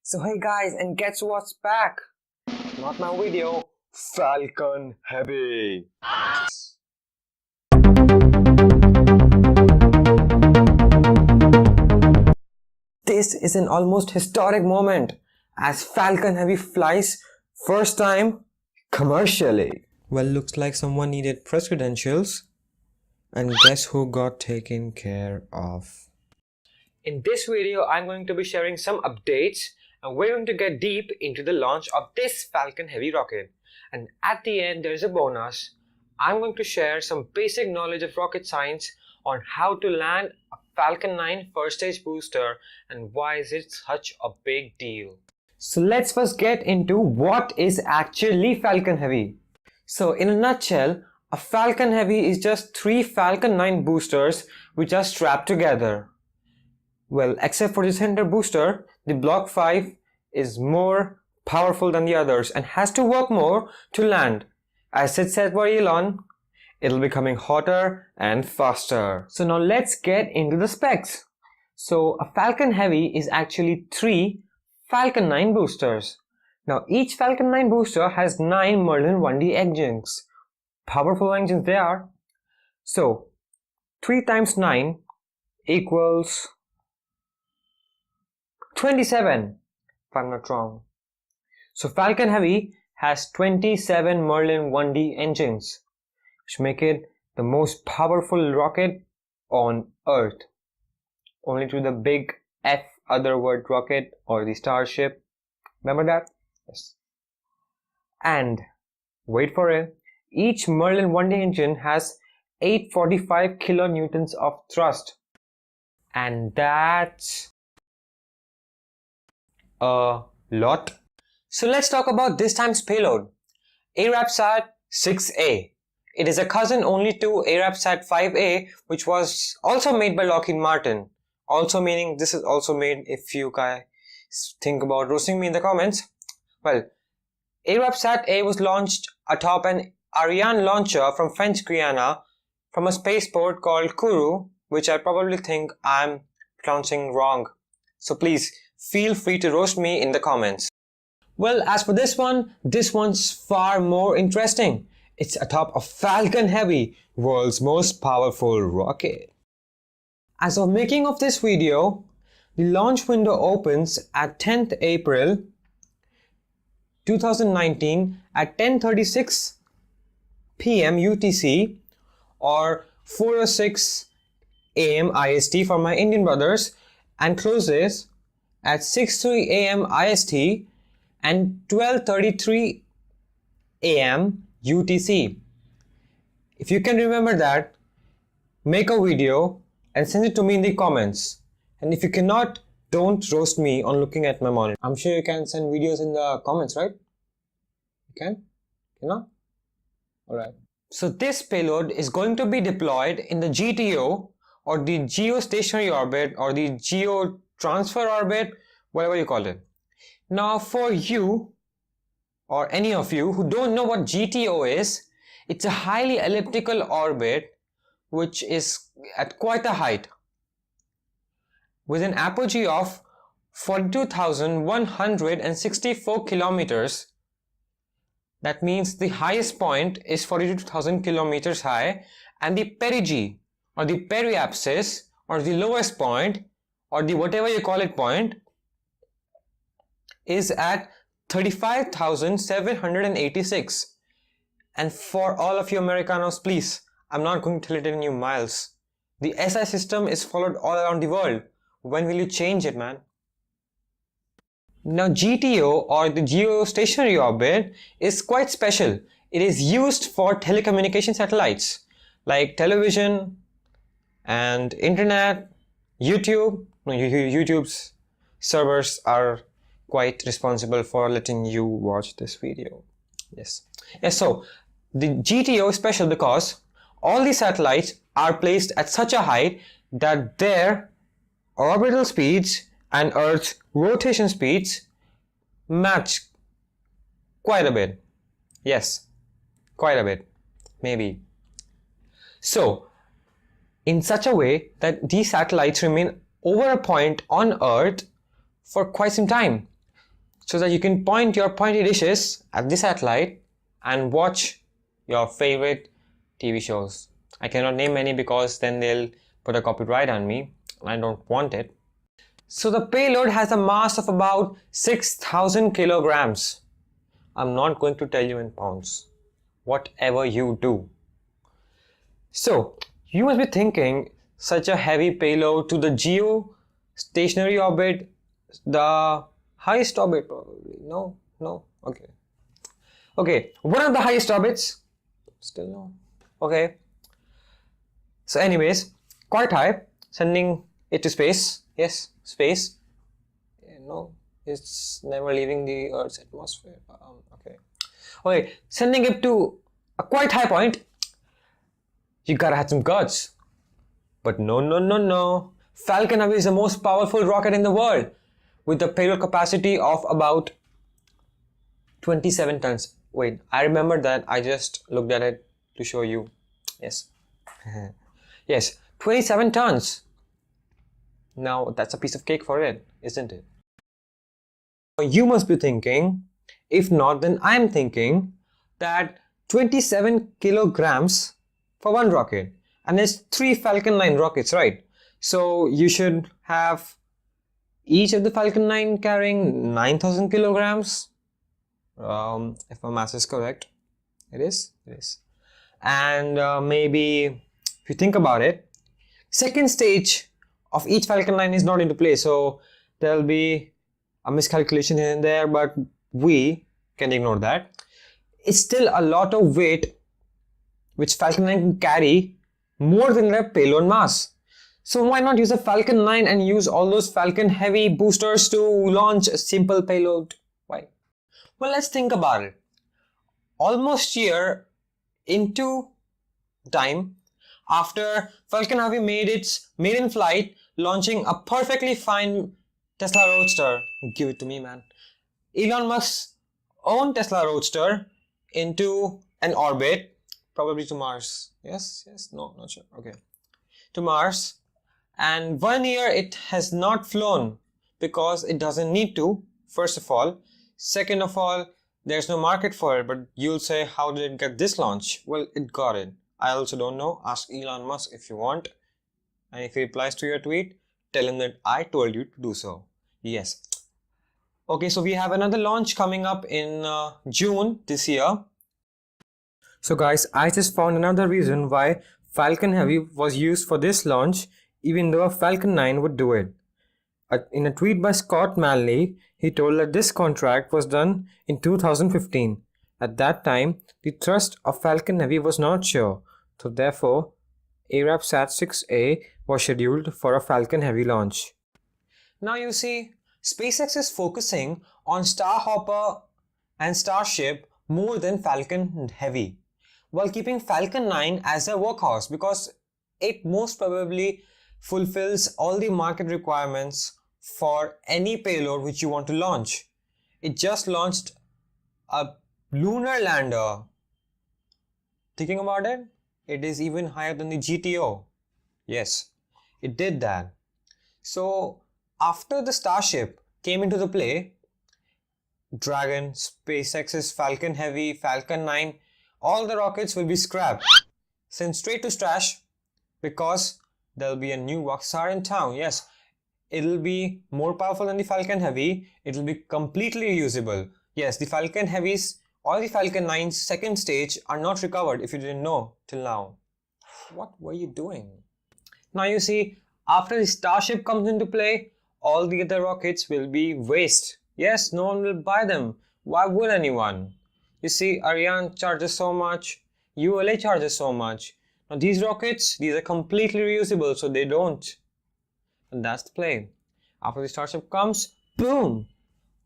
So hey guys, and guess what's back? Not my video, Falcon Heavy. This is an almost historic moment as Falcon Heavy flies first time commercially. Well, looks like someone needed press credentials, and guess who got taken care of? In this video, I'm going to be sharing some updates, and we're going to get deep into the launch of this Falcon Heavy rocket. And at the end, there's a bonus. I'm going to share some basic knowledge of rocket science on how to land a Falcon 9 first stage booster and why is it such a big deal. So let's first get into what is actually Falcon Heavy. So in a nutshell, a Falcon Heavy is just 3 Falcon 9 boosters which are strapped together. Well, except for the center booster, the Block 5 is more powerful than the others and has to work more to land. As it said by Elon, it'll be coming hotter and faster. So now let's get into the specs. So a Falcon Heavy is actually 3 Falcon 9 boosters. Now each Falcon 9 booster has 9 Merlin 1D engines. Powerful engines they are. So 3 times 9 equals 27, if I'm not wrong. So Falcon Heavy has 27 Merlin 1D engines, which make it the most powerful rocket on Earth. Only to the big F other word rocket or the Starship. Remember that? Yes. And wait for it. Each Merlin 1D engine has 845 kilonewtons of thrust. And that's a lot. So let's talk about this time's payload. Arabsat 6A. It is a cousin only to Arabsat 5A, which was also made by Lockheed Martin. Also meaning this is also made, if you guys think about roasting me in the comments. Well, Arabsat A was launched atop an Ariane launcher from French Guiana from a spaceport called Kourou, which I probably think I'm pronouncing wrong. So please feel free to roast me in the comments. Well, as for this one's far more interesting. It's atop a Falcon Heavy, world's most powerful rocket. As of making of this video, the launch window opens at 10th April 2019 at 10:36 PM UTC or 4:06 AM IST for my Indian brothers, and closes at 6:03 AM IST and 12:33 AM UTC. If you can remember that, make a video and send it to me in the comments. And if you cannot, don't roast me on looking at my monitor. I'm sure you can send videos in the comments, right? You can? Cannot? Alright. So this payload is going to be deployed in the GTO or the geostationary orbit or the geo transfer orbit, whatever you call it. Now for you or any of you who don't know what GTO is, it's a highly elliptical orbit which is at quite a height with an apogee of 42,164 kilometers. That means the highest point is 42,000 kilometers high, and the perigee or the periapsis or the lowest point or the whatever you call it point is at 35,786. And for all of you Americanos, please, I'm not going to tell it in new miles. The SI system is followed all around the world. When will you change it, man? Now GTO or the geostationary orbit is quite special. It is used for telecommunication satellites like television and internet, YouTube. No, YouTube's servers are quite responsible for letting you watch this video. Yes. So the GTO is special because all the satellites are placed at such a height that their orbital speeds and Earth's rotation speeds match quite a bit. Yes, quite a bit, maybe. So, in such a way that these satellites remain over a point on Earth for quite some time. so that you can point your pointy dishes at the satellite and watch your favorite TV shows. I cannot name any because then they'll put a copyright on me and I don't want it. So the payload has a mass of about 6,000 kilograms. I'm not going to tell you in pounds. Whatever you do. So you must be thinking, such a heavy payload to the geostationary orbit, the highest orbit probably. No, okay. Okay, one of the highest orbits, still no. Okay. So anyways, quite high, sending it to space. Yes, space. No, it's never leaving the Earth's atmosphere. Okay, sending it to a quite high point. You gotta have some guts. But no. Falcon Heavy is the most powerful rocket in the world with a payload capacity of about 27 tons. Wait, I remember that. I just looked at it to show you. Yes. Yes, 27 tons. Now that's a piece of cake for it, isn't it? You must be thinking, if not, then I'm thinking that 27 kilograms for one rocket, and it's 3 Falcon 9 rockets, right? So you should have each of the Falcon 9 carrying 9,000 kilograms. If my math is correct, it is. And maybe if you think about it, second stage of each Falcon 9 is not into play, so there'll be a miscalculation here and there, but we can ignore that. It's still a lot of weight which Falcon 9 can carry, more than their payload mass. So why not use a Falcon 9 and use all those Falcon Heavy boosters to launch a simple payload? Why? Well, let's think about it. Almost a year into time after Falcon Heavy made its maiden flight, launching a perfectly fine Tesla Roadster. Give it to me, man. Elon Musk's own Tesla Roadster into an orbit, probably to Mars. Yes, no, not sure. Okay, to Mars. And 1 year it has not flown because it doesn't need to, first of all. Second of all, there's no market for it. But you'll say, how did it get this launch? Well, it got it. I also don't know. Ask Elon Musk if you want. And if he replies to your tweet, tell him that I told you to do so. Yes. Okay, so we have another launch coming up in June this year. So guys, I just found another reason why Falcon Heavy was used for this launch, even though a Falcon 9 would do it. In a tweet by Scott Manley, he told that this contract was done in 2015. At that time, the thrust of Falcon Heavy was not sure, so therefore, arabsat 6A was scheduled for a Falcon Heavy launch. Now you see, SpaceX is focusing on Starhopper and Starship more than Falcon Heavy, while keeping Falcon 9 as their workhorse because it most probably fulfills all the market requirements for any payload which you want to launch. It just launched a lunar lander. Thinking about it, it is even higher than the GTO. Yes, it did that. So after the Starship came into the play, Dragon, SpaceX's Falcon Heavy, Falcon 9, all the rockets will be scrapped, sent straight to trash because there'll be a new rockstar in town. Yes, it'll be more powerful than the Falcon Heavy. It'll be completely reusable. Yes, the Falcon Heavies or the Falcon 9's second stage are not recovered, if you didn't know till now. What were you doing? Now you see, after the Starship comes into play, all the other rockets will be waste. Yes, no one will buy them. Why would anyone? You see, Ariane charges so much, ULA charges so much. Now these rockets, these are completely reusable, so they don't. And that's the play. After the Starship comes, boom!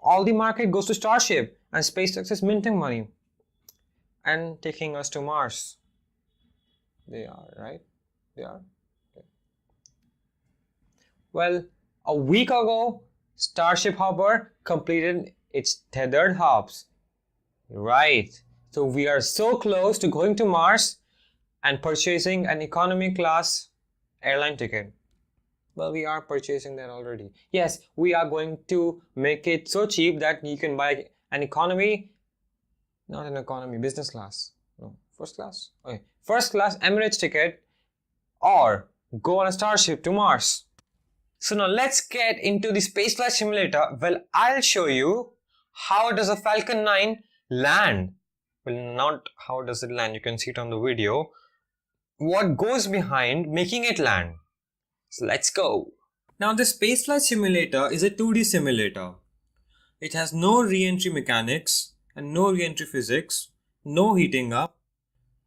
All the market goes to Starship and SpaceX is minting money and taking us to Mars. They are, right? They are. Okay. Well, a week ago, Starship Hopper completed its tethered hops. Right. So we are so close to going to Mars and purchasing an economy class airline ticket. Well, we are purchasing that already. Yes, we are going to make it so cheap that you can buy an economy, not an economy, business class. No, first class? Okay, first class Emirates ticket or go on a starship to Mars. So now let's get into the spaceflight simulator. Well, I'll show you how does a Falcon 9 land. Well, not how does it land, you can see it on the video. What goes behind making it land. So let's go. Now the spaceflight simulator is a 2D simulator. It has no re-entry mechanics and no re-entry physics, no heating up,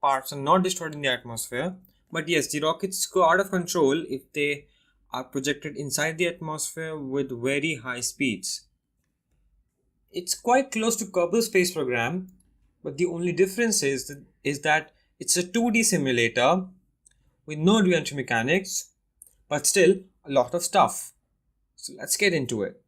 parts are not destroyed in the atmosphere. But yes, the rockets go out of control if they are projected inside the atmosphere with very high speeds. It's quite close to Kerbal Space Program, but the only difference is that it's a 2D simulator with no re-entry mechanics, but still a lot of stuff. So let's get into it.